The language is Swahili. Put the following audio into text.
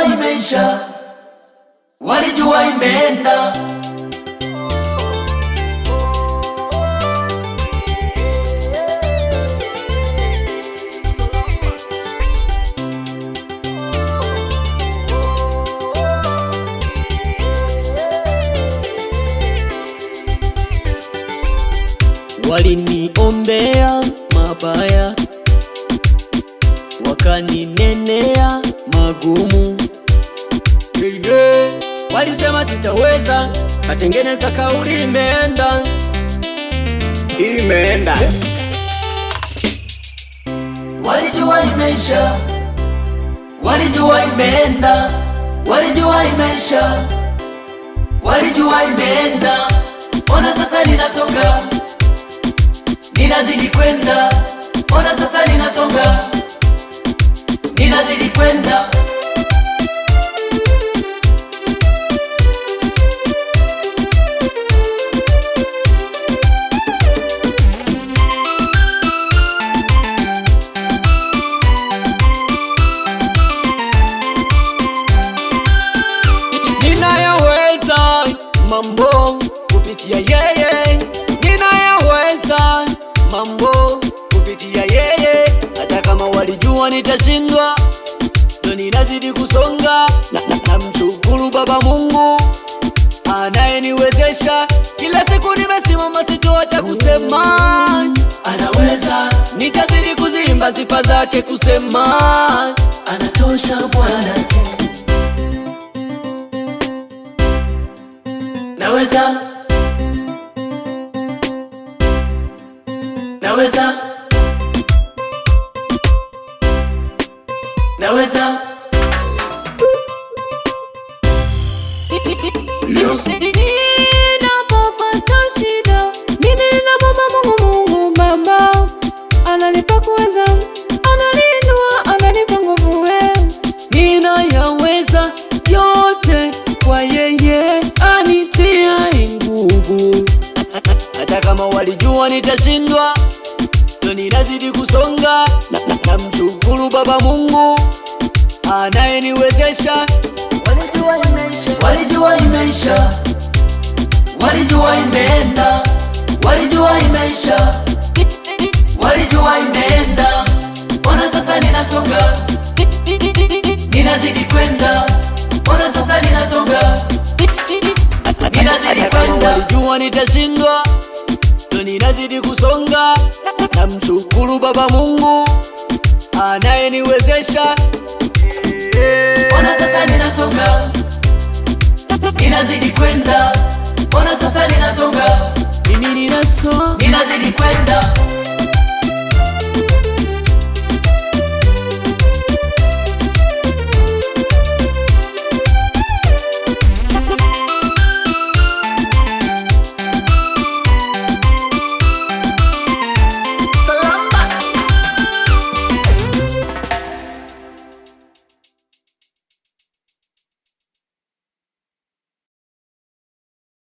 imeisha, walijua imeenda. Waliniombea mabaya, wakaninenea magumu. Walisema sitaweza, katengeneza kauli imeenda. Walijua imeisha, walijua imeenda. Walijua imeisha, walijua imeenda. Ona sasa ninasonga, ninazidi kwenda. Ona sasa ninasonga, ninazidi kwenda. Ninayaweza mambo kupitia yeye, ninayaweza mambo kupitia yeye. Hata kama walijua nitashindwa, ndo ninazidi kusonga. Na mshukuru Baba Mungu anayeniwezesha. Kila siku nimesimama, sitoacha kusema Anaweza, nitazidi kuzimba sifa zake, kusema anatosha Bwana. Naweza, naweza, naweza. Ninapopata shida, mimi ninamwomba Mungu Baba. Ananipa kuweza, ananiinua, ananipa nguvu. ninayaweza yote kwa yeye anitia nguvu. Hata kama walijua nitashindwa, ndo ninazidi kusonga. Na mshukuru Baba Mungu anayeniwezesha. Walijua imeisha, walijua imeenda. Walijua imeisha, walijua imeenda. Ona sasa ninasonga, ninazidi kwenda. Ona sasa ninasonga, ninazidi kwenda. Walijua nitashindwa, ndo ninazidi kusonga. Na mshukuru Baba Mungu anayeniwezesha. Ona sasa ninasonga, ninazidi kwenda. Ona sasa ninasonga, Mimi ninasonga, ninazidi kwenda.